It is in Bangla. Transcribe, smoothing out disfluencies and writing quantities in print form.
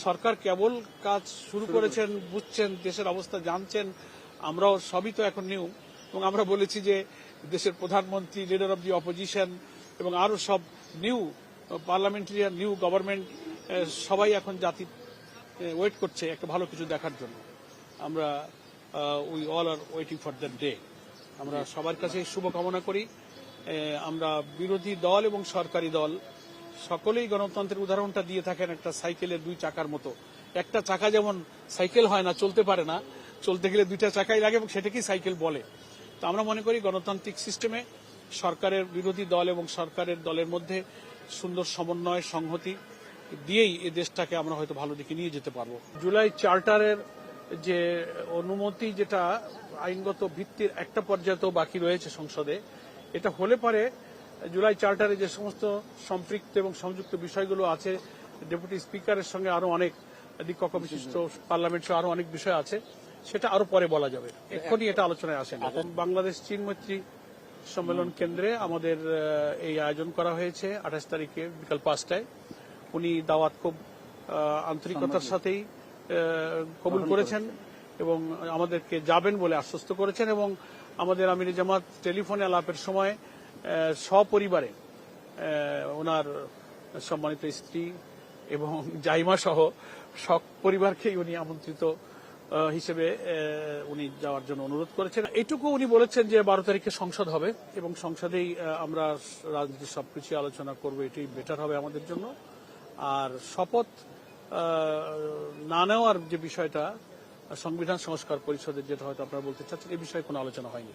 সরকার কেবল কাজ শুরু করেছেন, বুঝছেন, দেশের অবস্থা জানছেন, আমরাও সবই তো এখন নিউ। এবং আমরা বলেছি যে দেশের প্রধানমন্ত্রী, লিডার অব দি অপোজিশন এবং আরো সব নিউ পার্লামেন্টারিয়ান, নিউ গভর্নমেন্ট সবাই এখন জাতি ওয়েট করছে একটা ভালো কিছু দেখার জন্য। আমরা we all R waiting for that day. আমরা সবার কাছে শুভকামনা করি। আমরা বিরোধী দল এবং সরকারি দল সকলেই গণতন্ত্রের উদাহরণটা দিয়ে থাকেন একটা সাইকেলের দুই চাকার মতো। একটা চাকা যেমন সাইকেল হয় না, চলতে পারে না, চলতে গেলে দুইটা চাকাই লাগে এবং সেটাকেই সাইকেল বলে। তো আমরা মনে করি গণতান্ত্রিক সিস্টেমে সরকারের বিরোধী দল এবং সরকারের দলের মধ্যে সুন্দর সমন্বয়, সংহতি দিয়েই এই দেশটাকে আমরা হয়তো ভালো দিকে নিয়ে যেতে পারবো। জুলাই চার্টারের যে অনুমতি, যেটা আইনগত ভিত্তির একটা পর্যায়ে তো বাকি রয়েছে সংসদে, এটা হলে পরে জুলাই চার্টারে যে সমস্ত সম্পৃক্ত এবং সংযুক্ত বিষয়গুলো আছে, ডেপুটি স্পিকারের সঙ্গে আরো অনেক দ্বিকক্ষ বিশিষ্ট পার্লামেন্ট সহ আরো অনেক বিষয় আছে, সেটা আরো পরে বলা যাবে। এক্ষুনি এটা আলোচনায় আসে না। বাংলাদেশ চীন মৈত্রী সম্মেলন কেন্দ্রে আমাদের এই আয়োজন করা হয়েছে 28 তারিখে বিকাল 5টায়। উনি দাওয়াত খুব আন্তরিকতার সাথেই কবুল করেছেন এবং আমাদেরকে যাবেন বলে আশ্বস্ত করেছেন। এবং আমাদের আমির জামাত টেলিফোনে আলাপের সময় সপরিবারে ওনার সম্মানিত স্ত্রী এবং জাইমা সহ সব পরিবারকেই উনি আমন্ত্রিত হিসেবে উনি যাওয়ার জন্য অনুরোধ করেছেন। এইটুকু উনি বলেছেন যে 12 তারিখে সংসদ হবে এবং সংসদেই আমরা রাজনীতির সবকিছু আলোচনা করবো, এটাই বেটার হবে আমাদের জন্য। আর শপথ না নেওয়ার যে বিষয়টা সংবিধান সংস্কার পরিষদের, যেটা হয়তো আপনারা বলতে চাচ্ছেন, এই বিষয়ে কোনো আলোচনা হয়নি।